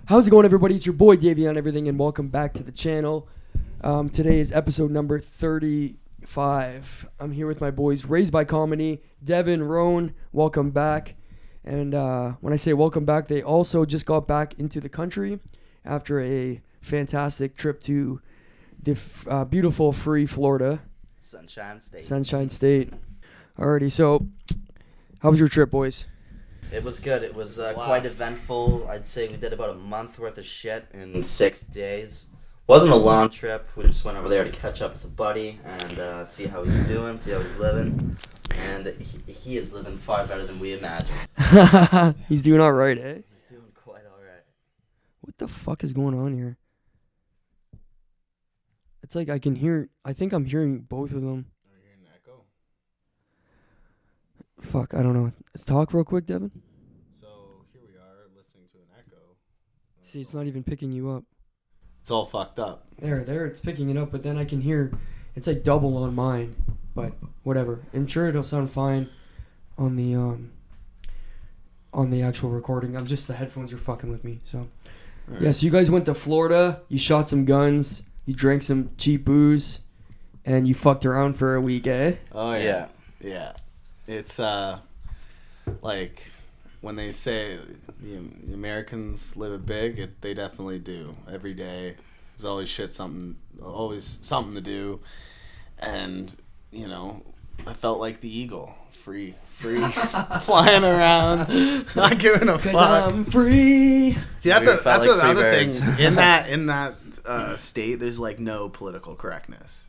How's it going, everybody? It's your boy Davey&Dann everything, and welcome back to the channel. Today is episode number 35. I'm here with my boys, Raised by Comedy, Devin, Roan. Welcome back. And when I say welcome back, they also just got back into the country after a fantastic trip to the beautiful, free Florida. Sunshine State. Alrighty, so how was your trip, boys? It was good. It was quite eventful. I'd say we did about a month worth of shit in 6 days. Wasn't a long trip. We just went over there to catch up with a buddy and see how he's doing, see how he's living. And he is living far better than we imagined. He's doing all right, eh? He's doing quite all right. What the fuck is going on here? It's like I think I'm hearing both of them. Are you hearing an echo? Fuck, I don't know. Let's talk real quick, Devin. So here we are listening to an echo. See, it's not even picking you up. It's all fucked up. There, it's picking it up, but then I can hear it's like double on mine. But whatever. I'm sure it'll sound fine on the actual recording. The headphones are fucking with me. So Right. yeah, so you guys went to Florida, you shot some guns, you drank some cheap booze, and you fucked around for a week, eh? Oh yeah. Yeah. It's like when they say the Americans live it big, they definitely do. Every day there's always something to do. And I felt like the eagle, free flying around, not giving a fuck. 'Cause I'm free. See, that's like another free thing. birds. In that state, there's like no political correctness.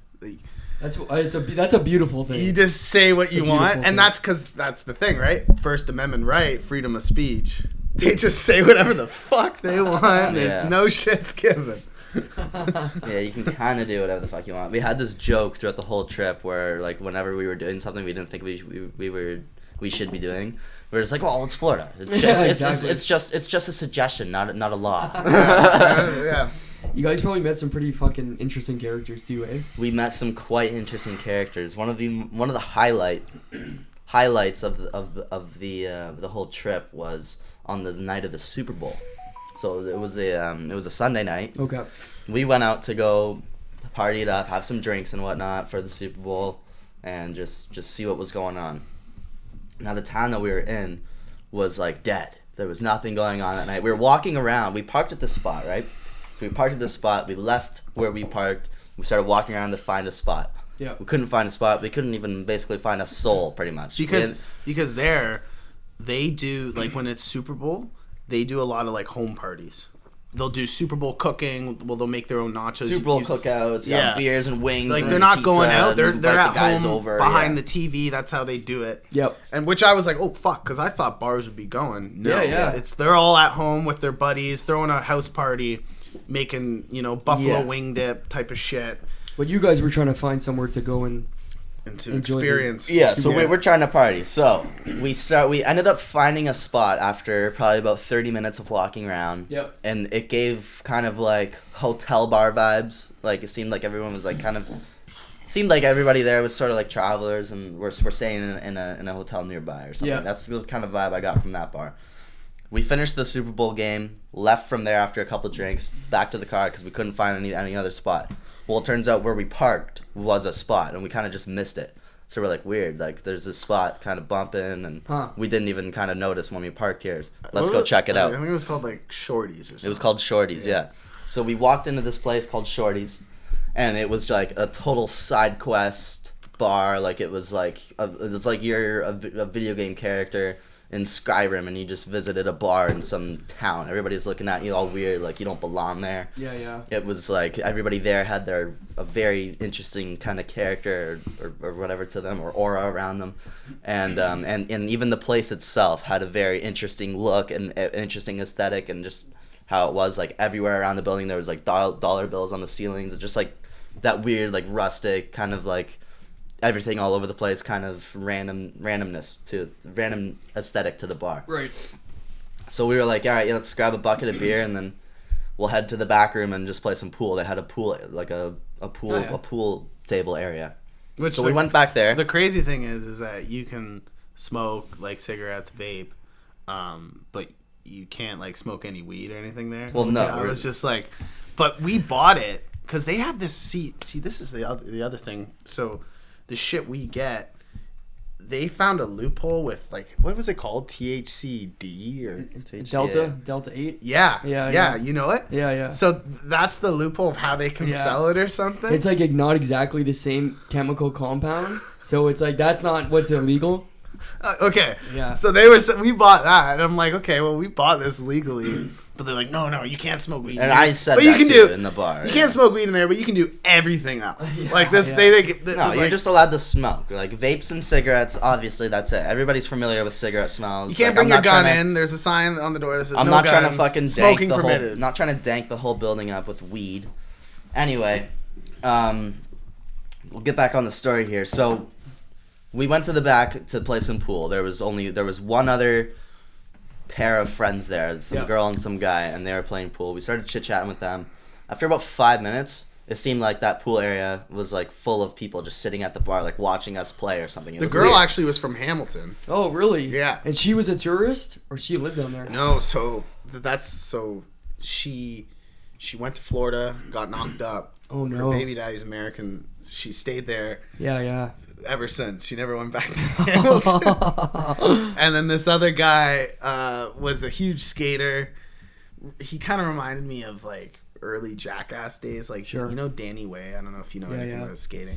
That's a beautiful thing. You just say what you want, beautiful and thing. that's the thing, right? First Amendment right, freedom of speech. They just say whatever the fuck they want. There's no shits given. Yeah, you can kind of do whatever the fuck you want. We had this joke throughout the whole trip where, like, whenever we were doing something we didn't think we should be doing, we're just like, "Oh, it's Florida. It's just a suggestion, not a law." Yeah. You guys probably met some pretty fucking interesting characters too, eh? We met some quite interesting characters. One of the highlights of the whole trip was on the night of the Super Bowl. So it was a Sunday night. Okay. We went out to go party it up, have some drinks and whatnot for the Super Bowl, and just see what was going on. Now the town that we were in was like dead. There was nothing going on that night. We were walking around. We parked at the spot, right? So we parked at the spot. We left where we parked. We started walking around to find a spot. Yeah. We couldn't find a spot. We couldn't even basically find a soul, pretty much. Because there, they do, like, when it's Super Bowl, they do a lot of like home parties. They'll do Super Bowl cooking. Well, they'll make their own nachos. Super Bowl cookouts, yeah, beers and wings. Like, and they're not pizza going out. They're invite at the guys home over, behind the TV. That's how they do it. Yep. And which I was like, oh fuck, because I thought bars would be going. No, Yeah. they're all at home with their buddies, throwing a house party, making buffalo wing dip type of shit. But you guys were trying to find somewhere to go and To enjoy experience. Yeah, so we're trying to party. So we ended up finding a spot after probably about 30 minutes of walking around. Yep. And it gave kind of like hotel bar vibes. Like, it seemed like everyone was like seemed like everybody there was sort of like travelers and we're staying in a hotel nearby or something. Yeah. That's the kind of vibe I got from that bar. We finished the Super Bowl game, left from there after a couple drinks, back to the car because we couldn't find any other spot. Well, it turns out where we parked was a spot, and we kind of just missed it. So we're like, weird, like there's this spot kind of bumping, and we didn't even kind of notice when we parked here. Let's go check it out. I think it was called like Shorties or something. It was called Shorties, yeah. So we walked into this place called Shorties, and it was like a total side quest bar. Like it was like you're a video game character in Skyrim, and you just visited a bar in some town. Everybody's looking at you all weird, like you don't belong there. Yeah. It was like everybody there had a very interesting kind of character or whatever to them, or aura around them, and even the place itself had a very interesting look and interesting aesthetic, and just how it was like everywhere around the building there was like dollar bills on the ceilings, and just like that weird like rustic kind of like everything all over the place, kind of random aesthetic to the bar. Right. So we were like, all right, yeah, let's grab a bucket of beer and then we'll head to the back room and just play some pool. They had a pool, like a pool table area. So we went back there. The crazy thing is that you can smoke like cigarettes, vape, but you can't like smoke any weed or anything there. Well, no, I was just like, but we bought it because they have this seat. See, this is the other thing. So the shit we get, they found a loophole with like, what was it called? THCD or Delta 8. Yeah. You know it? Yeah. So that's the loophole of how they can sell it or something. It's like not exactly the same chemical compound, so it's like that's not what's illegal. Okay. Yeah. So we bought that, and I'm like, okay, well, we bought this legally, but they're like, no, you can't smoke weed. And I said but that you can too in the bar. You can't smoke weed in there, but you can do everything else. Yeah, like this, yeah. No, you're just allowed to smoke. Like vapes and cigarettes, obviously that's it. Everybody's familiar with cigarette smells. You can't bring your gun in. There's a sign on the door that says I'm no not guns, trying to fucking smoking dank the permitted. whole. Not trying to dank the whole building up with weed. Anyway, we'll get back on the story here. So we went to the back to play some pool. There was one other pair of friends there, some girl and some guy, and they were playing pool. We started chit-chatting with them. After about 5 minutes, it seemed like that pool area was like full of people just sitting at the bar, like watching us play or something. The girl actually was from Hamilton. Oh, really? Yeah. And she was a tourist, or she lived down there? No, so she went to Florida, got knocked up. Oh no. Her baby daddy's American. She stayed there. Yeah. Ever since. She never went back to Hamilton. And then this other guy was a huge skater. He kind of reminded me of like early Jackass days. Like, sure. You know Danny Way? I don't know if you know anything about skating.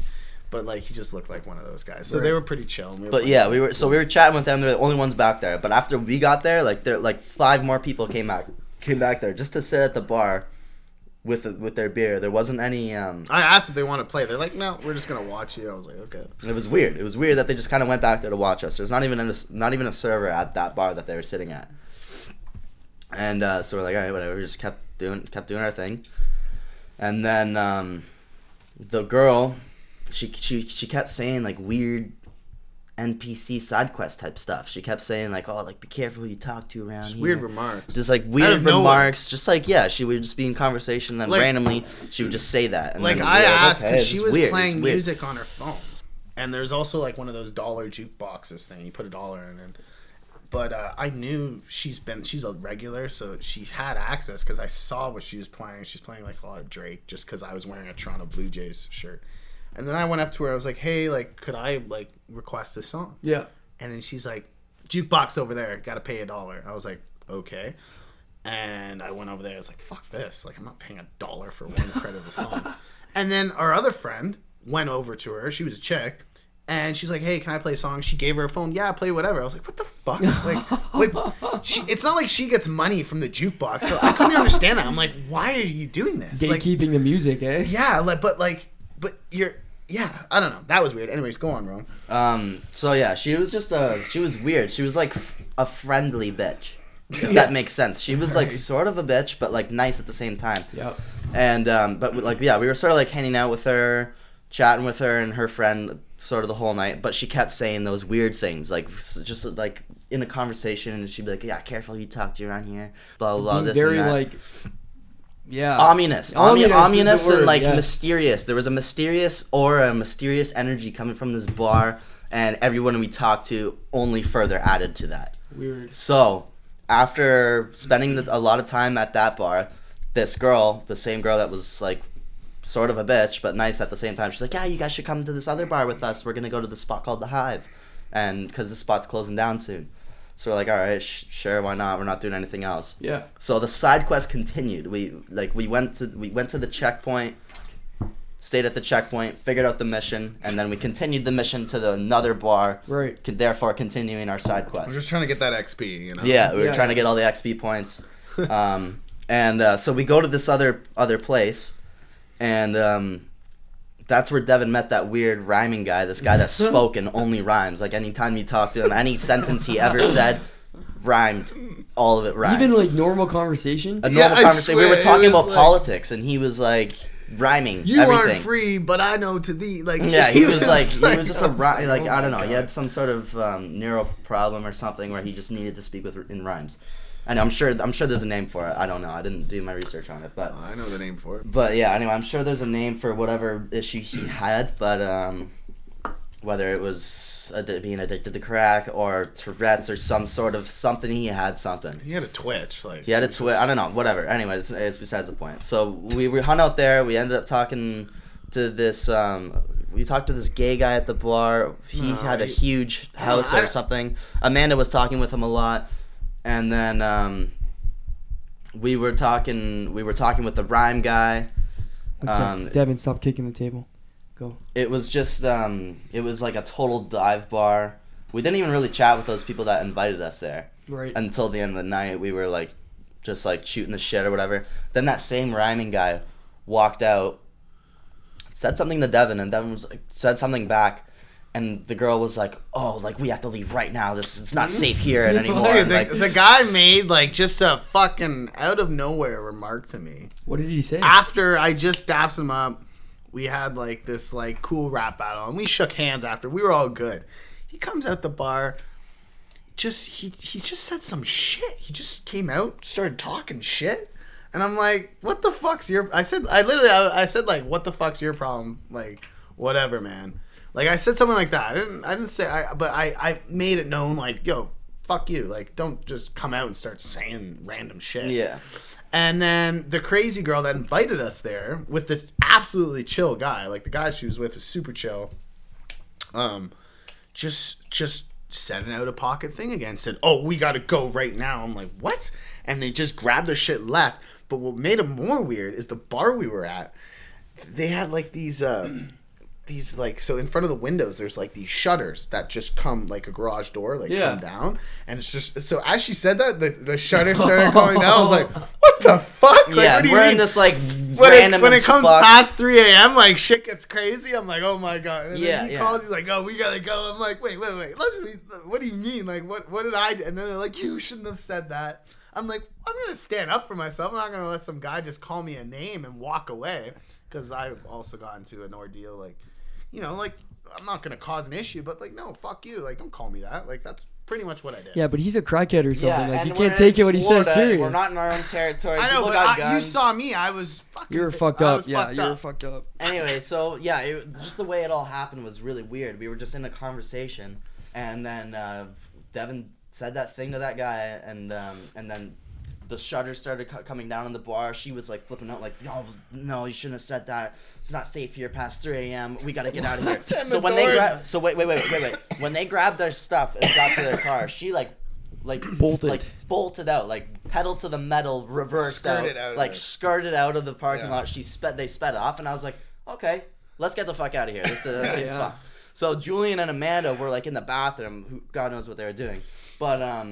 But like he just looked like one of those guys. So right. they were pretty chill. But yeah, we were chatting with them. They're the only ones back there. But after we got there, like 5 more people came back there just to sit at the bar with their beer. There wasn't any. I asked if they want to play. They're like, no, we're just gonna watch you. I was like, okay. It was weird. It was weird that they just kind of went back there to watch us. There's not even a server at that bar that they were sitting at. And so we're like, all right, whatever. We just kept doing our thing. And then the girl, she kept saying like weird NPC side quest type stuff. She kept saying like, oh, like be careful who you talk to around here. Weird remarks. Just like weird remarks. Just like, yeah, she would just be in conversation, and then like, randomly she would just say that. And like then I asked because she was weird. playing music on her phone, and there's also like one of those dollar jukeboxes thing. You put $1 in it. But I knew she's a regular, so she had access because I saw what she was playing. She's playing like a lot of Drake just because I was wearing a Toronto Blue Jays shirt. And then I went up to her. I was like, hey, like, could I like request a song? Yeah. And then she's like, jukebox over there. Got to pay $1. I was like, okay. And I went over there. I was like, fuck this. Like, I'm not paying $1 for one credit of the song. And then our other friend went over to her. She was a chick. And she's like, hey, can I play a song? She gave her a phone. Yeah, play whatever. I was like, what the fuck? Like it's not like she gets money from the jukebox. So I couldn't understand that. I'm like, why are you doing this? Gatekeeping the music, eh? Yeah, but you're, yeah, I don't know. That was weird. Anyways, go on, Ron. So yeah, she was weird. She was like a friendly bitch. If that makes sense. She was like sort of a bitch, but like nice at the same time. Yep. And but like we were sort of like hanging out with her, chatting with her and her friend sort of the whole night, but she kept saying those weird things, like just like in a conversation, and she'd be like, yeah, careful who you talk to around here, blah blah blah. Being this very and that. like, yeah, ominous is the word, and like yes. mysterious. There was a mysterious aura, a mysterious energy coming from this bar, and everyone we talked to only further added to that. Weird. So after spending a lot of time at that bar, this girl, the same girl that was like sort of a bitch but nice at the same time, she's like, yeah, you guys should come to this other bar with us. We're gonna go to the spot called the Hive, and because the spot's closing down soon. So we're like, all right, sure, why not? We're not doing anything else. Yeah. So the side quest continued. We went to the checkpoint, stayed at the checkpoint, figured out the mission, and then we continued the mission to another bar. Right. Therefore, continuing our side quest. We're just trying to get that XP, you know. Yeah, we were trying to get all the XP points, and so we go to this other place, and that's where Devin met that weird rhyming guy. This guy that spoke and only rhymes. Like anytime you talk to him, any sentence he ever said rhymed. All of it rhymed. Even like normal conversation. A normal conversation. We were talking about politics, and he was like rhyming. You everything. aren't free, but I know to thee. Like yeah, he was just a like, like I don't know. God. He had some sort of neuro problem or something where he just needed to speak in rhymes. And I'm sure there's a name for it. I don't know. I didn't do my research on it, but I know the name for it. But yeah, anyway, I'm sure there's a name for whatever issue he had, but whether it was was being addicted to crack or Tourette's or some sort of something. He had something. He had a twitch. Like he had a twitch. I don't know. Whatever. Anyway, it's besides the point. So we hung out there. We ended up talking to this. We talked to this gay guy at the bar. He had a huge house or something. Amanda was talking with him a lot, and then we were talking with the rhyme guy. Devin, stop kicking the table. Go. It was just it was like a total dive bar. We didn't even really chat with those people that invited us there. Right. Until the end of the night, we were like just like shooting the shit or whatever. Then that same rhyming guy walked out, said something to Devin, and Devin was like, said something back, and the girl was like, "Oh, like we have to leave right now. It's not safe here anymore." Dude, like, the guy made like just a fucking out of nowhere remark to me. What did he say? After I just dapped him up, we had like this like cool rap battle, and we shook hands after. We were all good. He comes out the bar. He just said some shit. He just came out, started talking shit. And I'm like, what the fuck's your... I said like, what the fuck's your problem? Like, whatever, man. Like, I said something like that. I didn't say... But I made it known, like, yo, fuck you. Like, don't just come out and start saying random shit. yeah. And then the crazy girl that invited us there with the absolutely chill guy, like the guy she was with was super chill, just said an out-of-pocket thing again. Said, oh, we got to go right now. I'm like, what? And they just grabbed their shit and left. But what made it more weird is the bar we were at, they had like these like, so in front of the windows there's like these shutters that just come like a garage door, like come down, and it's just, so as she said that, the shutter started going down. I was like, what the fuck? Like, Yeah, what do you we're mean? in this like when random it as comes fuck. past 3 a.m., like shit gets crazy. I'm like, oh my god. And then he Yeah. calls, he's like, oh, we gotta go. I'm like, wait. What do you mean? Like, what did I do? And then they're like, you shouldn't have said that. I'm like, I'm gonna stand up for myself. I'm not gonna let some guy just call me a name and walk away, because I've also gotten into an ordeal, like, you know, like, I'm not gonna cause an issue, but like, no, fuck you, like, don't call me that. Like, that's pretty much what I did. Yeah, but he's a crackhead or something. Like, and you we're can't take in it when he Florida, says serious. We're not in our own territory. I know, People but got you guns. saw me. I was fucking. You were fucked up. Yeah, you were fucked up. Anyway, so yeah, just the way it all happened was really weird. We were just in a conversation, and then Devin said that thing to that guy, and then the shutters started coming down in the bar. She was like flipping out, like, "Oh, no, you shouldn't have said that. It's not safe here past 3 a.m. We gotta get out of here." So when wait, when they grabbed their stuff and got to their car, she like bolted out, like pedal to the metal, reversed Skirted out, out like of it. skirted out of the parking Yeah. lot. They sped off, and I was like, okay, let's get the fuck out of here. This seems fun. So Julian and Amanda were like in the bathroom. Who, God knows what they were doing, but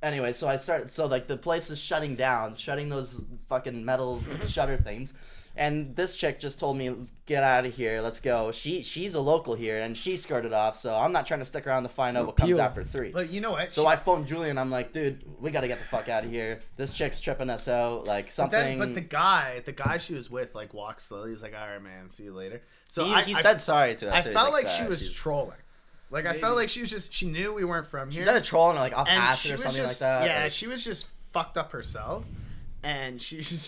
anyway, so like the place is shutting those fucking metal shutter things, and this chick just told me, get out of here, let's go. She's a local here, and she skirted off, so I'm not trying to stick around to find out what comes after 3. But you know what? So I phoned Julian. I'm like, dude, we gotta get the fuck out of here. This chick's tripping us out, like something. But the guy she was with, like, walked slowly. He's like, all right, man, see you later. So he said sorry to us. I so he's felt like sorry. she was trolling. Like, I felt like she knew we weren't from here. She's either trolling or like off And acid she or was something just, like that. yeah, like, she was just fucked up herself, and she was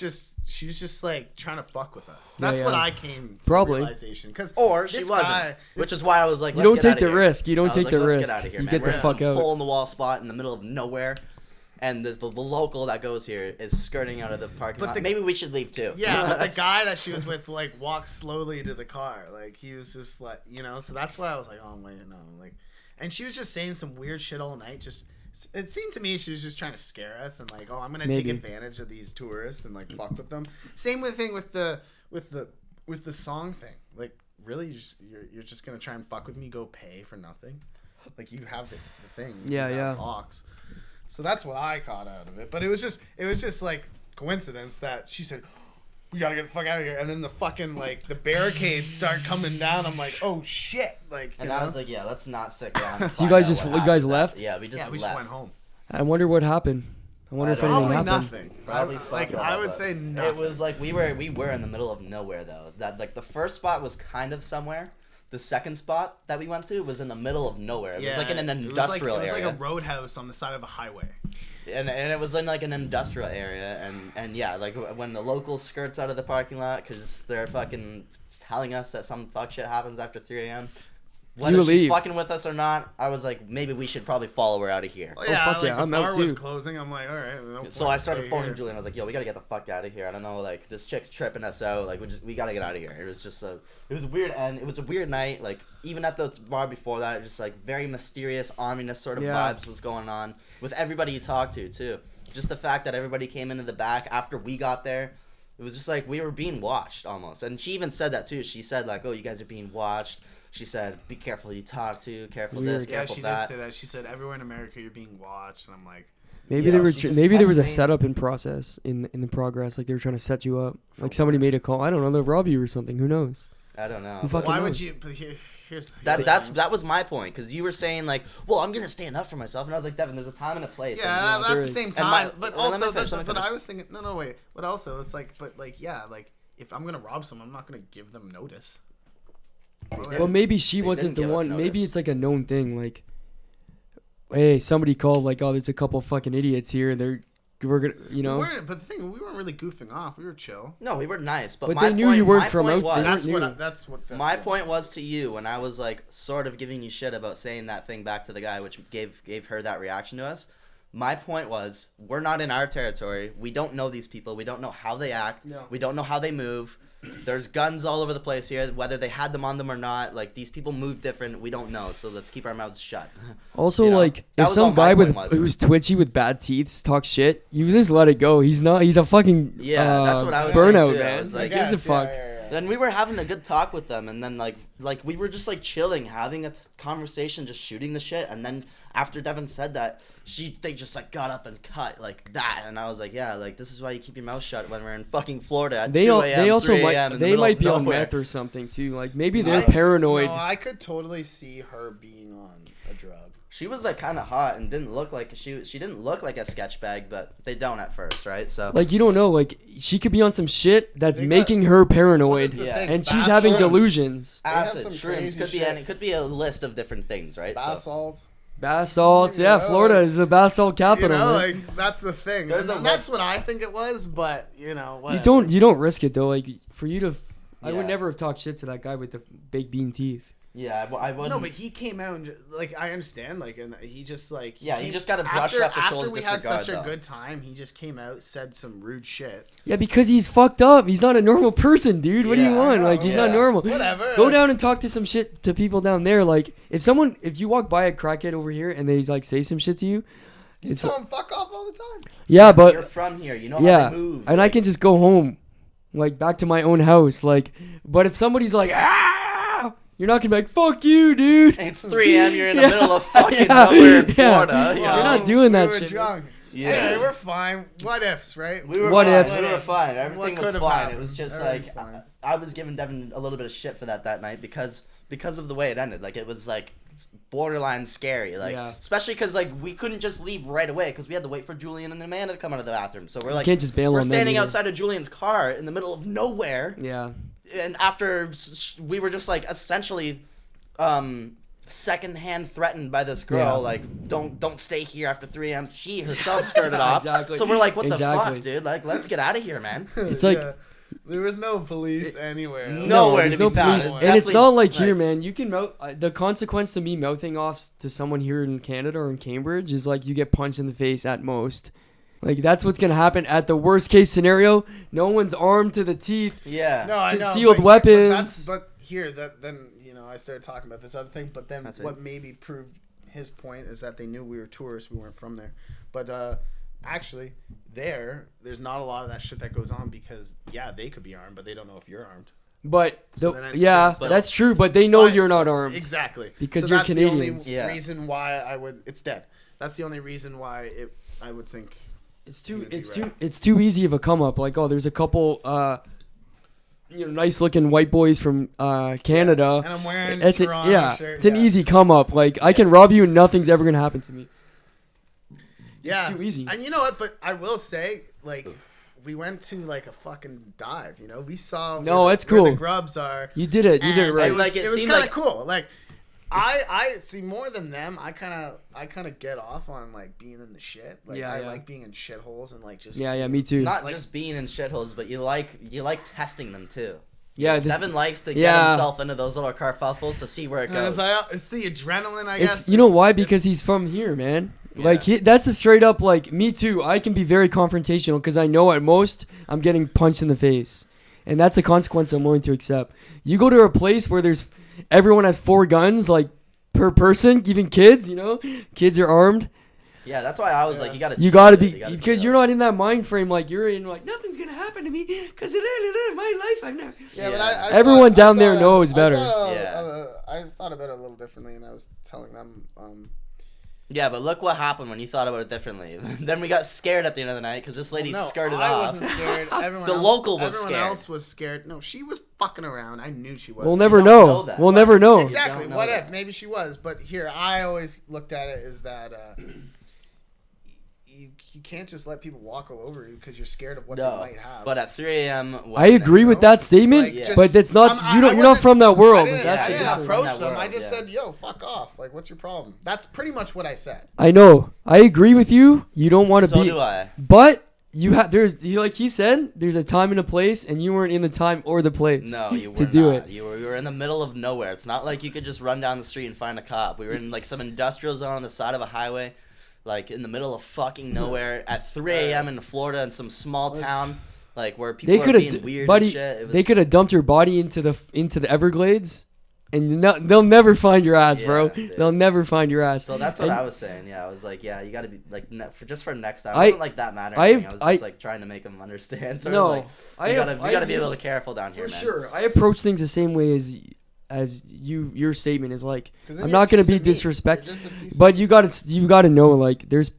just like trying to fuck with us. That's what I came to Probably. realization. Or she this wasn't, guy, which is why I was like, You let's don't get take outta the here. risk. You don't I was take like, the let's risk. Get out of here, You man. get We're the in fuck some out. hole in the wall spot in the middle of nowhere, and the local that goes here is skirting out of the parking lot. Maybe we should leave too. Yeah, but the guy that she was with, like, walked slowly to the car. Like, he was just like, you know, so that's why I was like, oh, wait, no. Like, and she was just saying some weird shit all night. Just, it seemed to me she was just trying to scare us and like, oh, I'm going to take advantage of these tourists and like fuck with them. Same thing with the song thing. Like, really, you're just going to try and fuck with me, go pay for nothing? Like, you have the thing. Yeah, you have yeah. Hawks. So that's what I caught out of it. But it was just like coincidence that she said, we gotta get the fuck out of here, and then the fucking like the barricades start coming down. I'm like, oh shit, like. And I was like, yeah, let's not sit around. So you guys left? Yeah, we just left. went home. I wonder what happened. I wonder if anything Probably happened. nothing. Probably like fuck I all, would but say nothing. It was like we were in the middle of nowhere though. That like the first spot was kind of somewhere. The second spot that we went to was in the middle of nowhere. It was like in an industrial area. It was like a roadhouse on the side of a highway. And it was in like an industrial area, and yeah, like when the local skirts out of the parking lot because they're fucking telling us that some fuck shit happens after 3 a.m. whether You she's leave. fucking with us or not, I was like, maybe we should probably follow her out of here. Oh, yeah, fuck like yeah, the I'm bar out was too. closing. I'm like, all right. No So point, I started stay phoning here. Julian. I was like, yo, we gotta get the fuck out of here. I don't know, like, this chick's tripping us out. Like, we gotta get out of here. It was just it was a weird end. It was a weird night. Like, even at the bar before that, just like very mysterious, ominous sort of vibes was going on with everybody you talked to, too. Just the fact that everybody came into the back after we got there. It was just like we were being watched almost. And she even said that, too. She said, like, oh, you guys are being watched. She said, be careful who you talk to, careful this, Yeah, careful she that. did say that. She said, everywhere in America, you're being watched. And I'm like, Maybe Yeah, they were. she just Maybe there was a kept saying- setup in process in the progress. Like they were trying to set you up. Like somebody made a call. I don't know. They'll rob you or something. Who knows? I don't know. Who fucking why knows? would you? But here's the That was my point, because you were saying like, well, I'm gonna stand up for myself, and I was like, Devin, there's a time and a place. Yeah, and, there at the is. same And time, my- but well, let me also, finish, let me but finish. I was thinking, no, wait. But also, it's like, but like, yeah, like if I'm gonna rob someone, I'm not gonna give them notice. Well, maybe she They wasn't didn't the give us one. Maybe notice. it's like a known thing. Like, hey, somebody called. Like, oh, there's a couple fucking idiots here. We're gonna, you know. But the thing, we weren't really goofing off. We were chill. No, we were nice, but But my they knew point, you weren't my from point out was, there. That's knew. what. That's what. That's my what- point was to you when I was like sort of giving you shit about saying that thing back to the guy, which gave her that reaction to us. My point was, we're not in our territory. We don't know these people. We don't know how they act. No. We don't know how they move. There's guns all over the place here, whether they had them on them or not. Like, these people move different. We don't know, so let's keep our mouths shut. Also, You know, like, that if was all some my guy point was. who's twitchy with bad teeth talks shit, you just let it go. He's not. He's a fucking Yeah, that's what I was saying, burnout, too. I man. was Like, like, gives a fuck. Then we were having a good talk with them, and then like we were just like chilling, having a conversation, just shooting the shit. And then after Devin said that, they just like got up and cut like that, and I was like, yeah, like this is why you keep your mouth shut when we're in fucking Florida at 2 a.m., They also 3 might. a.m. in the They middle might of be on nowhere. meth or something too. Like maybe No, they're paranoid. No, I could totally see her being on a drug. She was like kind of hot and didn't look like she didn't look like a sketch bag, but they don't at first, right? So Like you don't know. Like she could be on some shit that's They got- making her paranoid, the Yeah. thing? and she's Bath having salts? delusions. They have acid, some shrooms, crazy could be shit. any, could be a list of different things, right? Bath So salts. Bath salts, yeah. You know, Florida like- is the bath salt You capital. know, man. like that's the thing. There's a And that's list. what I think it was, but you know, you whatever. don't risk it though. Like for you to, I would Yeah. never have talked shit to that guy with the baked bean teeth. yeah, I wouldn't. No, but he came out and like I understand, like, and he just like Yeah, he came- just got a brush after, off the shoulder After we had disregard, such a though. good time, he just came out, said some rude shit. Yeah, because he's fucked up. He's not a normal person, dude. What do you Yeah, I want? know, Like he's not yeah. normal. Whatever. Go down and talk to some shit to people down there. Like if you walk by a crackhead over here and they like say some shit to you, You it's tell him fuck off all the time. yeah, You're but from here, you know yeah, how they move. and I can just go home, like back to my own house. Like, but if somebody's like you're not gonna be like fuck you, dude. It's 3 a.m. You're in the Yeah, middle of fucking yeah, nowhere in yeah. Florida. you You're know? not doing that we were shit. drunk. Yeah. Anyway, we're fine. What ifs, right? We were What fine. ifs? We were fine. Everything What was could've fine. happened? It was just Everything's like fine. I was giving Devin a little bit of shit for that night because of the way it ended. Like it was like borderline scary. Like Yeah. especially because like we couldn't just leave right away because we had to wait for Julian and Amanda to come out of the bathroom. So we're like can't just bail we're on them standing either. outside of Julian's car in the middle of nowhere. Yeah. And after we were just like essentially secondhand threatened by this girl, Yeah. like don't stay here after 3 a.m. She herself skirted off. Exactly. So we're like, what Exactly. the fuck, dude? Like, let's get out of here, man. It's like- there was no police anywhere. Nowhere there's to be no found. police. It And it's definitely, not like here, like- man. You can mouth the consequence to me mouthing off to someone here in Canada or in Cambridge is like you get punched in the face at most. Like that's what's gonna happen at the worst case scenario. No one's armed to the teeth. Yeah. No, I know. Concealed but weapons. But here, then I started talking about this other thing. But then That's what right. maybe proved his point is that they knew we were tourists. We weren't from there. But actually, there's not a lot of that shit that goes on because yeah, they could be armed, but they don't know if you're armed. But So then it's- yeah, but- that's true. But they know But- you're not armed. Exactly. Because so you're that's Canadians. The Yeah. only reason why it's dead. That's the only reason why I would think. It's too You'd be it's right. too it's too easy of a come up. Like there's a couple nice looking white boys from Canada. And I'm wearing It's a, Toronto yeah, shirt. it's an yeah. easy come up. Like I can rob you and nothing's ever gonna happen to me. Yeah, too easy. And you know what? But I will say, like, we went to like a fucking dive. You know, we saw. No, where it's where cool. the grubs are. You did it. You did it and right. It was, Like, it it was seemed kind of like- cool. Like, I see more than them. I kind of get off on like being in the shit. Like, Yeah, I yeah. like being in shitholes and like just. Yeah, me too. Not Like- just being in shitholes, but you like testing them too. Yeah, Devin likes to get himself into those little kerfuffles to see where it goes. It's the adrenaline, I guess. You know why? Because he's from here, man. Yeah. Like that's the straight up like me too. I can be very confrontational because I know at most I'm getting punched in the face, and that's a consequence I'm willing to accept. You go to a place where everyone has 4 guns, like per person, even kids. You know, kids are armed. Yeah, that's why I was like, you gotta be because you're not in that mind frame. Like you're in like nothing's gonna happen to me because my life I've never. Yeah, but I everyone saw, down I there saw, knows I better. I thought about it a little differently, and I was telling them. Yeah, but look what happened when you thought about it differently. Then we got scared at the end of the night because this lady skirted off. I wasn't scared. Everyone else was scared. No, she was fucking around. I knew she was. We'll never know. We'll never know. Exactly. What if? Maybe she was. But here, I always looked at it as that you can't just let people walk all over you because you're scared of what they might have. But at 3 a.m. I agree with that statement, but that's not you're not from that world. I didn't approach them. I just said, "Yo, fuck off! Like, what's your problem?" That's pretty much what I said. I know. I agree with you. You don't want to be. So do I. But you have like he said, there's a time and a place, and you weren't in the time or the place. No, you were to do not. it. You were in the middle of nowhere. It's not like you could just run down the street and find a cop. We were in like some industrial zone on the side of a highway. Like in the middle of fucking nowhere at 3 a.m. in Florida in some small town, like where people are being weird and shit. They could have dumped your body into the Everglades, and they'll never find your ass, bro. Dude. They'll never find your ass. So that's what I was saying. Yeah, I was like, yeah, you got to be like just for next time. I wasn't like that mad or anything. I was just like trying to make them understand. Sort of like, you got to be a little careful down here, man. For sure, I approach things the same way as your statement is like I'm not gonna be disrespectful, but you gotta know like there's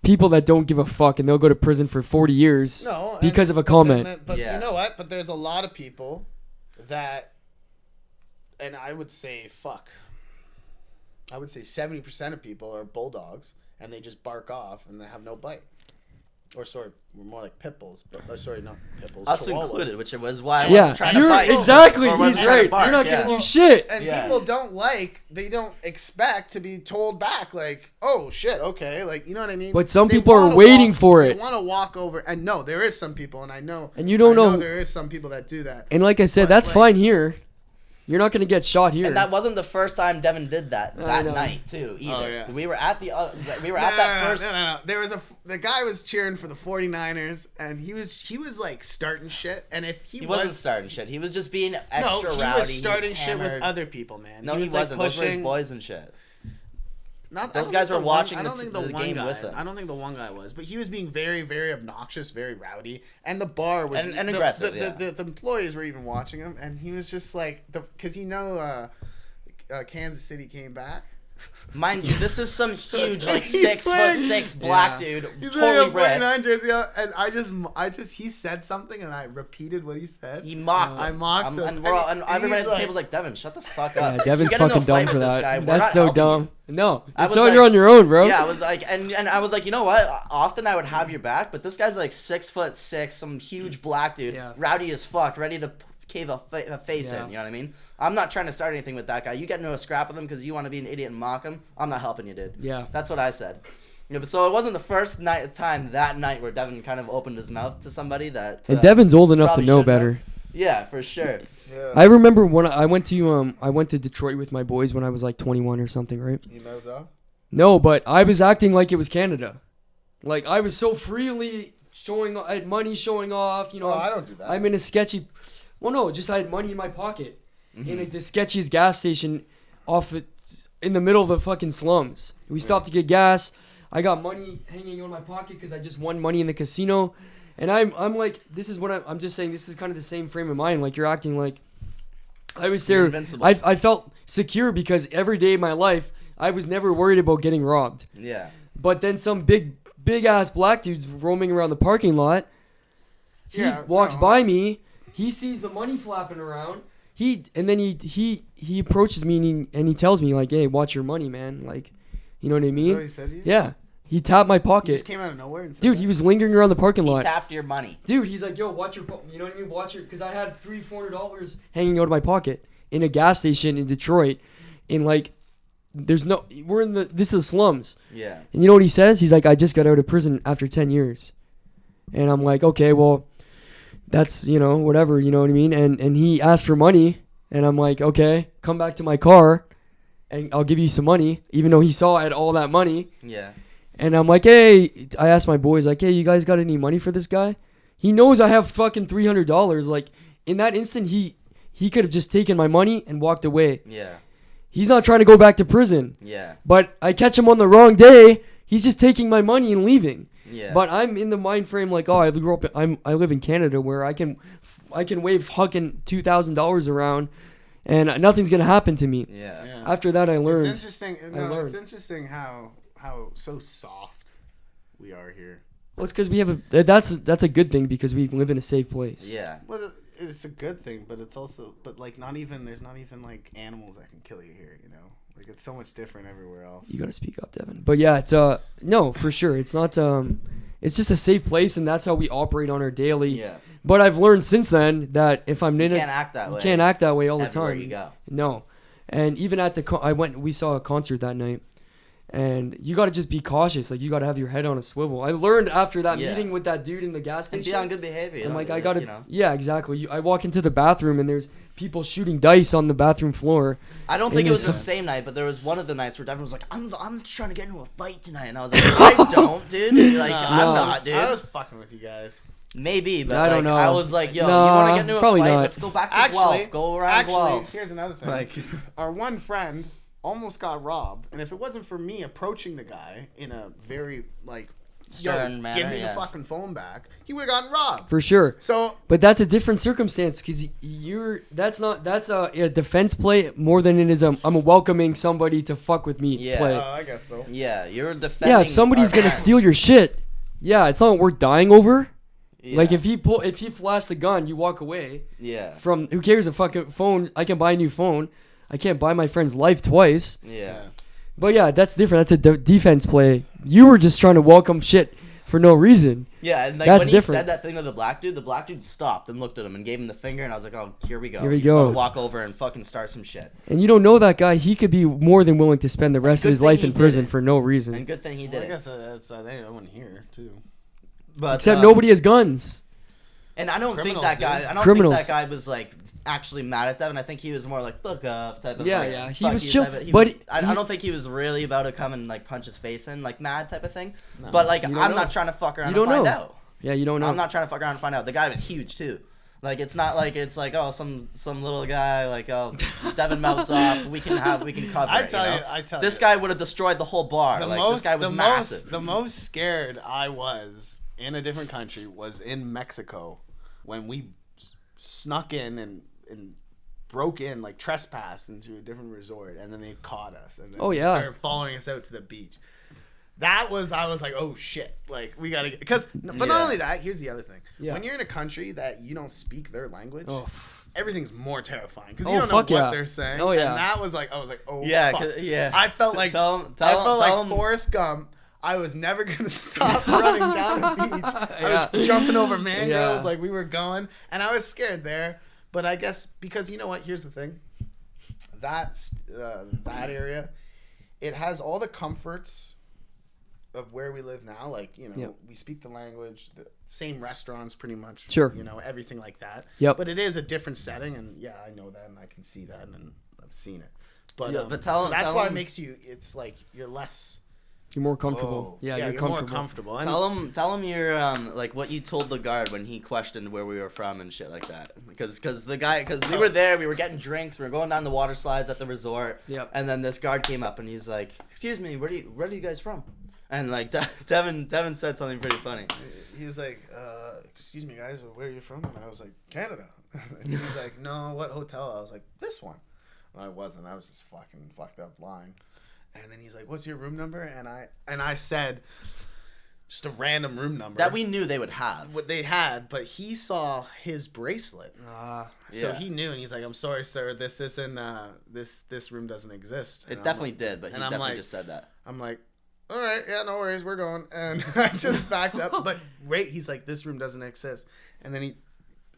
people that don't give a fuck and they'll go to prison for 40 years because of a comment. But you know what? But there's a lot of people that, and I would say 70% of people are bulldogs and they just bark off and they have no bite. Or sorry, we're more like pit bulls. But sorry, not pit bulls. Us chihuahuas. included, which was why I wasn't trying to bite. Exactly. Or He's wasn't right. trying to bark, You're not gonna do shit. And people they don't expect to be told back like, oh shit, okay, like you know what I mean. But some people are waiting for it. They want to walk over, and no, there is some people, and I know. And you don't know there is some people that do that. And like I said, that's fine here. You're not gonna get shot here. And that wasn't the first time Devin did that night too. Either. Oh, yeah. We were at that first. No. There was the guy was cheering for the 49ers, and he was like starting shit. And if he wasn't starting shit, he was just being extra rowdy. He was starting shit with other people, man. No, he wasn't. Those were his boys and shit. Those guys were watching the game with him. I don't think the one guy was, but he was being very, very obnoxious, very rowdy, and the bar was and aggressive. The employees were even watching him, and he was just like because Kansas City came back. Mind you, this is some huge like 6'6" black dude, He's totally wearing a red. 49 jersey, and I just he said something, and I repeated what he said. He mocked. I mocked him, and everybody at the table's like, Devin, shut the fuck up. Yeah, Devin's fucking dumb for that. That's so dumb. You. No, you're on your own, bro. Yeah, I was like, and I was like, you know what? Often I would have your back, but this guy's like 6'6", some huge black dude, rowdy as fuck, ready to cave a face in. You know what I mean? I'm not trying to start anything with that guy. You get into a scrap with him because you want to be an idiot and mock him. I'm not helping you, dude. Yeah, that's what I said. Yeah, but so it wasn't the first time that night where Devin kind of opened his mouth to somebody that. And Devin's old enough to know better. Yeah, for sure. Yeah. I remember when I went to Detroit with my boys when I was like 21 or something, right? You know that? No, but I was acting like it was Canada. Like I was so freely I had money showing off. You know, I don't do that. I'm in a sketchy. Well, no, just I had money in my pocket in the sketchiest gas station in the middle of the fucking slums. We stopped to get gas. I got money hanging on my pocket because I just won money in the casino. And I'm like, this is what I'm just saying. This is kind of the same frame of mind. Like you're acting like I was there. I felt secure because every day of my life, I was never worried about getting robbed. Yeah. But then some big ass black dude's roaming around the parking lot. He walks by me. He sees the money flapping around. He approaches me and he tells me like, "Hey, watch your money, man." Like, you know what I mean? Is that what he said to you? Yeah. He tapped my pocket. He just came out of nowhere and said Dude, he was lingering around the parking lot. He tapped your money. Dude, he's like, "Yo, watch your, you know what I mean? Watch your," because I had $300-$400 hanging out of my pocket in a gas station in Detroit, in like, this is the slums. Yeah. And you know what he says? He's like, "I just got out of prison after 10 years," and I'm like, "Okay, well." that's, whatever, you know what I mean? And he asked for money, and I'm like, okay, come back to my car, and I'll give you some money, even though he saw I had all that money. Yeah. And I'm like, hey, I asked my boys, like, hey, you guys got any money for this guy? He knows I have fucking $300. Like, in that instant, he could have just taken my money and walked away. Yeah. He's not trying to go back to prison. Yeah. But I catch him on the wrong day. He's just taking my money and leaving. Yeah. But I'm in the mind frame like, oh, I live in Canada where I can wave fucking $2,000 around, and nothing's gonna happen to me. Yeah. After that, I learned. It's interesting. It's interesting how so soft we are here. Well, it's because we have that's a good thing because we live in a safe place. Yeah. Well, it's a good thing, but it's also like there's not even like animals that can kill you here. Like it's so much different everywhere else. You gotta speak up, Devin. But yeah, it's no, for sure. It's not it's just a safe place, and that's how we operate on our daily. Yeah. But I've learned since then that if I'm in You can't act that way. you can't act that way all the Everywhere time. you go. No, and even at we saw a concert that night, and you gotta just be cautious. Like you gotta have your head on a swivel. I learned after that meeting with that dude in the gas And station. be on good behavior. I'm like, I gotta, yeah, exactly. I walk into the bathroom and there's people shooting dice on the bathroom floor. I don't think it was the same night, but there was one of the nights where Devin was like, I'm trying to get into a fight tonight. And I was like, I don't, dude. Like, I'm not, dude. I was fucking with you guys. Maybe, but I don't know. I was like, yo, Nah, you want to get into a probably fight? not. Let's go back to Guelph. Go around Guelph. Here's another thing. Like, our one friend almost got robbed, and if it wasn't for me approaching the guy in a very stern manner, give me the fucking phone back, he would have gotten robbed. For sure. So, but that's a different circumstance because that's a defense play more than it is I'm welcoming somebody to fuck with me play. I guess so. Yeah, you're defending. Yeah, if somebody's gonna steal your shit, yeah, it's not worth dying over. Yeah. Like if he flashed the gun, you walk away. Yeah. From who cares a fucking phone? I can buy a new phone. I can't buy my friend's life twice. Yeah. But yeah, that's different. That's a defense play. You were just trying to welcome shit for no reason. Yeah, and like that's when different. he said that thing to the black dude stopped and looked at him and gave him the finger, and I was like, oh, here we go. Here we He's go. about to walk over and fucking start some shit. And you don't know that guy. He could be more than willing to spend the rest of his life in prison for no reason. And good thing he did I guess that's everyone here too. But except nobody has guns. And I don't think Criminals that guy. do. I don't Criminals. think that guy was like actually mad at Devin. I think he was more like fuck off type of. Yeah, like, yeah. He fuck was you chill, type of- but I don't think he was really about to come and like punch his face in like mad type of thing. No. But like You I'm don't know. not trying to fuck around You and don't find know. out. Yeah, you don't know. I'm not trying to fuck around and find out. The guy was huge too. Like it's not like it's like oh some little guy like oh Devin mouths off we can cover I it, tell you you, know? I tell This you. guy would have destroyed the whole bar. This guy was massive. The most scared I was in a different country was in Mexico when we snuck in and broke in, like trespassed into a different resort, and then they caught us and then started following us out to the beach. I was like, oh shit, like we gotta get, but not only that, here's the other thing. When you're in a country that you don't speak their language, everything's more terrifying because you don't know what they're saying. Oh yeah. And that was like, I was like, oh yeah, fuck. yeah. I felt like Forrest Gump. I was never gonna stop running down the beach. I was jumping over mangroves like we were going, and I was scared there. But I guess because you know what? Here's the thing. That area, it has all the comforts of where we live now. Like we speak the language, the same restaurants, pretty much. Sure. Everything like that. Yep. But it is a different setting, and yeah, I know that, and I can see that, and I've seen it. But tell that's him- why it makes you. It's like you're less. You're more comfortable. Yeah, you're comfortable. more comfortable. Tell him your like what you told the guard when he questioned where we were from and shit like that. Because we were there, we were getting drinks, we were going down the water slides at the resort. Yep. And then this guard came up and he's like, "Excuse me, where are you guys from?" And like Devin said something pretty funny. He was like, "Excuse me, guys, where are you from?" And I was like, "Canada." And he's like, "No, what hotel?" I was like, "This one." Well, I wasn't. I was just fucking fucked up lying. And then he's like, "What's your room number?" And I said just a random room number That we knew they would have. what they had, but he saw his bracelet, so Yeah. he knew, and he's like, "I'm sorry, sir, this isn't this room doesn't exist." It And definitely did, but he and I'm definitely like- just said that. I'm like, "All right, yeah, no worries, we're going," and I just backed up. But he's like, "This room doesn't exist," and then he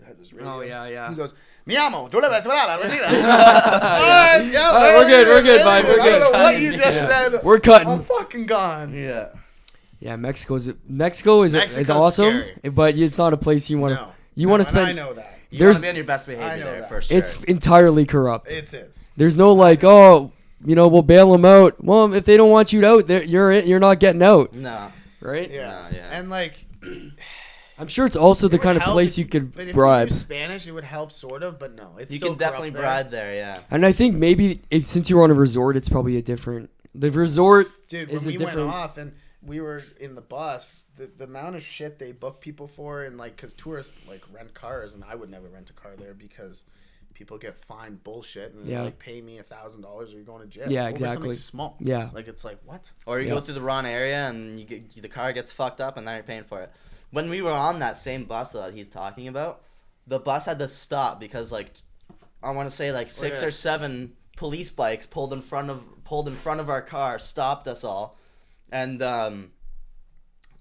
has his radio. Oh, yeah. He goes, "Mi amo, tú le ves la vecina." All right, yeah, We're good, bud, we're I don't know good. what you just said. We're cutting. I'm fucking gone. Yeah. Yeah, Mexico is awesome, scary. but it's not a place you want to. No. You want to And I spend. know that. You want There's- to be on your best I behavior know there that. for sure. It's entirely corrupt. It is. There's no like, oh, we'll bail them out. Well, if they don't want you out, you're not getting out, no. right? Yeah. No, yeah. And like, I'm sure it's also the it would kind of help place if- you could but if bribe. you knew Spanish, it would help sort of, but no, it's You so can definitely corrupt bribe there, yeah. And I think maybe since you're on a resort, it's probably the resort Dude, is when a we different. went off and we were in the bus, the amount of shit they book people for, and like, because tourists like rent cars, and I would never rent a car there because people get fined bullshit and Yeah. they like pay me $1,000 or you're going to jail. Yeah, over exactly. Something small. Yeah. Like it's like what? Or you Yeah. go through the wrong area and the car gets fucked up and now you're paying for it. When we were on that same bus that he's talking about, the bus had to stop because like I want to say like 6 yeah. or 7 police bikes pulled in front of our car, stopped us all, and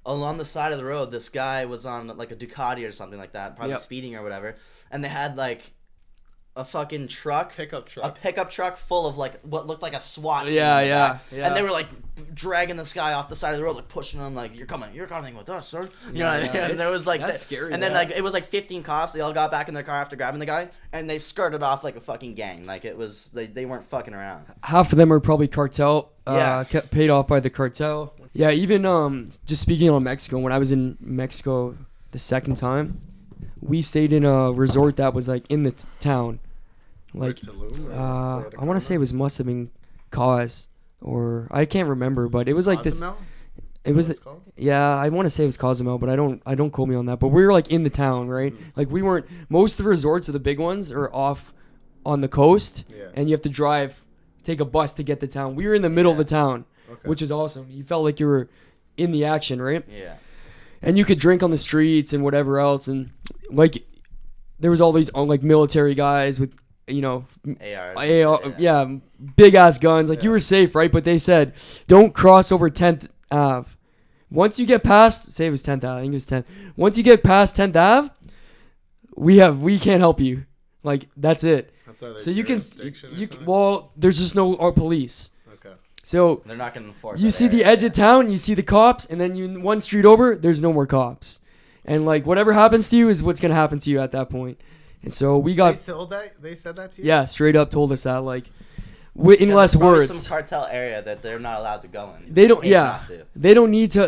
along the side of the road, this guy was on like a Ducati or something like that, probably Yep. speeding or whatever, and they had like a fucking truck, Pickup a truck. pickup truck full of like what looked like a SWAT team Yeah, in the yeah, back. yeah. And they were like dragging this guy off the side of the road, like pushing him, like you're coming with us, sir. You know, yeah, and there was like that's scary, and then yeah. like it was like 15 cops. They all got back in their car after grabbing the guy, and they skirted off like a fucking gang. Like it was they weren't fucking around. Half of them are probably cartel. Yeah. Kept paid off by the cartel. Yeah, even just speaking on Mexico, when I was in Mexico the second time, we stayed in a resort that was like in the town. Like, Tulum or I Playa de want to say Carmen? must have been Cause or I can't remember, but it was like this. Cozumel? It was What it's called? yeah, I want to say it was Cozumel, but I don't quote me on that. But we were like in the town, right? Like we weren't. Most of the resorts are the big ones are off on the coast, Yeah. and you have to take a bus to get to town. We were in the middle of the town, Okay. which is awesome. You felt like you were in the action, right? Yeah. And you could drink on the streets and whatever else, and like there was all these like military guys with ARs. yeah, big ass guns. Like you were safe, right? But they said don't cross over 10th Ave. Once you get past, say it was 10th Ave. I think it was 10th. Once you get past 10th Ave, we can't help you. Like that's it. That's not So their you can jurisdiction or you something? well, there's just no police. Okay. So They're not gonna enforce. you that see the area. edge of town, you see the cops, and then you one street over, there's no more cops. And like whatever happens to you is what's gonna happen to you at that point. And so we got They said that to you? yeah, straight up told us that like in Yeah, less there's probably words. some cartel area that they're not allowed to go in. They don't Hate yeah. not to.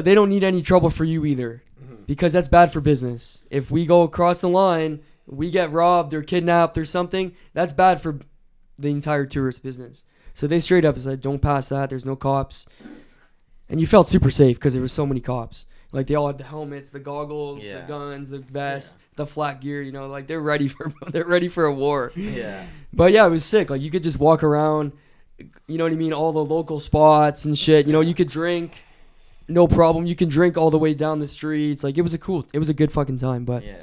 They don't need any trouble for you either. Because that's bad for business. If we go across the line, we get robbed or kidnapped or something, that's bad for the entire tourist business. So they straight up said, don't pass that. There's no cops. And you felt super safe because there were so many cops. Like they all had the helmets, the goggles, the Yeah. guns, the vest, the flat gear. Like they're ready for a war. Yeah. But yeah, it was sick. Like you could just walk around. You know what I mean? All the local spots and shit. You could drink, no problem. You can drink all the way down the streets. Like it was a good fucking time. But Yeah.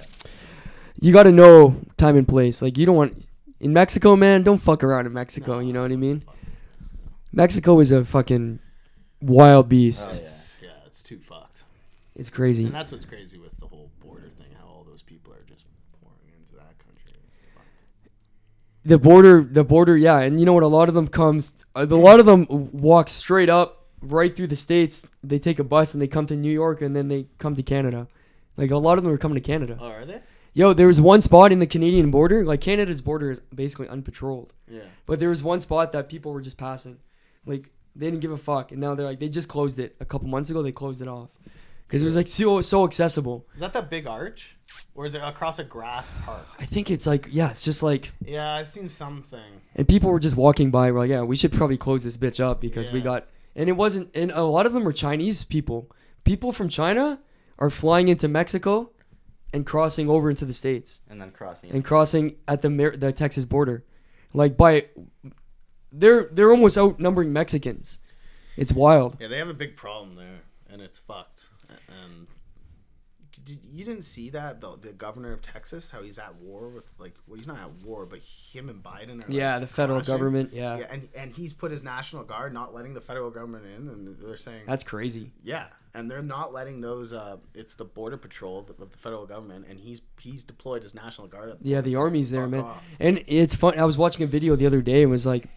you got to know time and place. Like you don't want in Mexico, man. Don't fuck around in Mexico. You know what I mean? Mexico is a fucking wild beast. Oh, Yeah, it's too fucked. It's crazy. And that's what's crazy with the whole border thing, how all those people are just pouring into that country. It's fucked. The border, yeah. And you know what? A lot of them walk straight up right through the states. They take a bus and they come to New York and then they come to Canada. Like a lot of them are coming to Canada. Oh, are they? Yo, there was one spot in the Canadian border. Like Canada's border is basically unpatrolled. Yeah. But there was one spot that people were just passing. Like they didn't give a fuck. And now they just closed it a couple months ago. They closed it off because it was like so accessible. Is that big arch? Or is it across a grass park? I think it's like, yeah, it's just like, Yeah, I've seen something. and people were just walking by. We're like, yeah, we should probably close this bitch up because we Yeah. got, and it wasn't, and a lot of them were Chinese people. People from China are flying into Mexico and crossing over into the States And then crossing. and crossing at the Texas border. Like they're almost outnumbering Mexicans. It's wild. Yeah, they have a big problem there, and it's fucked. And you didn't see that the governor of Texas, how he's at war with he's not at war, but him and Biden are Yeah, the federal clashing. government. Yeah. Yeah, and he's put his National Guard, not letting the federal government in, and they're saying That's crazy. yeah, and they're not letting those. It's the border patrol of the federal government, and he's deployed his National Guard. At Yeah, the army's there, fuck man. off. And it's fun. I was watching a video the other day and was like,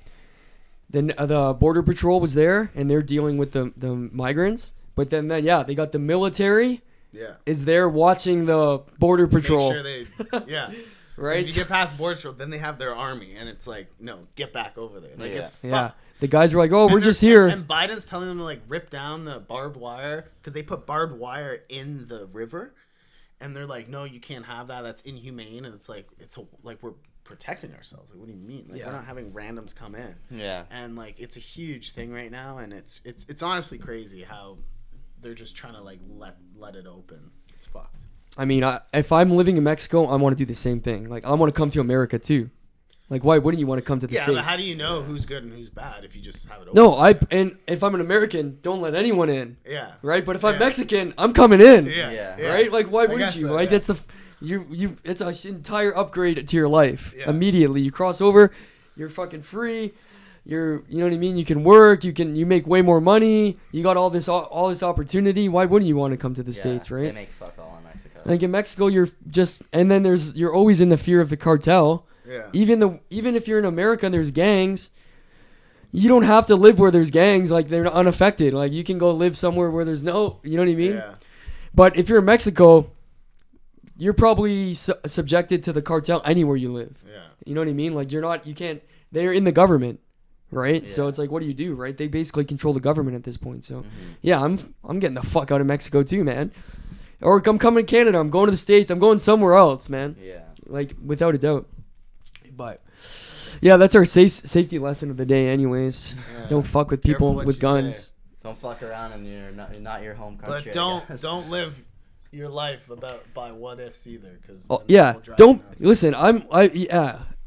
the border patrol was there and they're dealing with the migrants, but then yeah, they got the military is there watching the border patrol. Make sure they, right? If you get past border patrol, then they have their army, and it's like, no, get back over there. Like it's fucked. The guys were like, oh, we're And just they're- here. And Biden's telling them to like rip down the barbed wire because they put barbed wire in the river, and they're like, no, you can't have that. That's inhumane. And it's like like we're protecting ourselves. Like, what do you mean? Like we're not having randoms come in. Yeah. And like it's a huge thing right now, and it's honestly crazy how they're just trying to like let it open. It's fucked. I mean, if I'm living in Mexico, I want to do the same thing. Like, I want to come to America too. Like, why wouldn't you want to come to the States? Yeah, but how do you know who's good and who's bad if you just have it open? No, and if I'm an American, don't let anyone in. Yeah. Right? But if I'm Mexican, I'm coming in. Yeah. Right? Like, why wouldn't guess you? so, Right? yeah. That's it's an entire upgrade to your life. Yeah. Immediately, you cross over, you're fucking free. You know what I mean? You can work. You make way more money. You got all this opportunity. Why wouldn't you want to come to the States? Right? They make fuck all in Mexico. Like in Mexico, you're always in the fear of the cartel. Yeah. Even if you're in America and there's gangs, you don't have to live where there's gangs. Like, they're unaffected. Like, you can go live somewhere where there's no, you know what I mean? Yeah. But if you're in Mexico, you're probably subjected to the cartel anywhere you live. Yeah. You know what I mean? Like, they're in the government, right? So Yeah. it's like, what do you do, right? They basically control the government at this point. So yeah, I'm getting the fuck out of Mexico too, man. Or I'm coming to Canada. I'm going to the States. I'm going somewhere else, man. Yeah. Like, without a doubt. But yeah, that's our safety lesson of the day anyways. Yeah. Don't fuck with Careful people what with you guns. say. Don't fuck around in not your home country. But don't live your life by what ifs either, because Don't listen.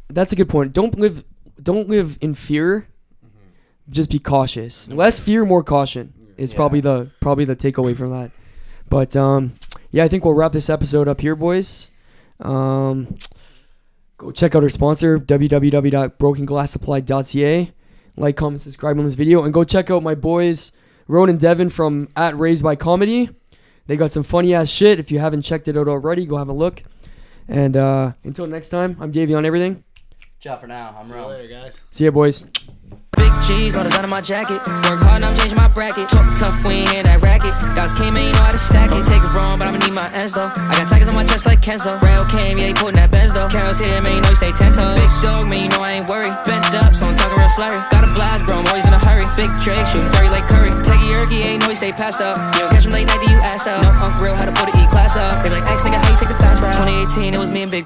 That's a good point. Don't live in fear. Just be cautious. Less fear, more caution is probably the takeaway from that. But I think we'll wrap this episode up here, boys. Go check out our sponsor, www.brokenglasssupply.ca. Like, comment, subscribe on this video, and go check out my boys Ron and Devin from @RaisedByComedy. They got some funny ass shit. If you haven't checked it out already, go have a look. And until next time, I'm Davey on everything. Ciao for now. I'm See you Ron. later, guys. See ya, boys. Big cheese, no design on my jacket. Work hard, now I'm changing my bracket. Talk tough, we ain't hear that racket. Guys came in, you know how to stack it. Don't take it wrong, but I'ma need my ends though. I got tigers on my chest like Kenzo. Rail came, yeah, he putting that Benz though. Carol's here, man, you know he stay 10 toes. Big dog, man, you know I ain't worried. Bent up, so I'm talking real slurry. Got a blast, bro, I'm always in a hurry. Big Drake, shooting dirty like Curry. Take a yerky, ain't know he stay passed up. You don't catch him late night, do you ass up? No, real, how to put an E-class up. They like, X nigga, how you take the fast ride? 2018, it was me and Big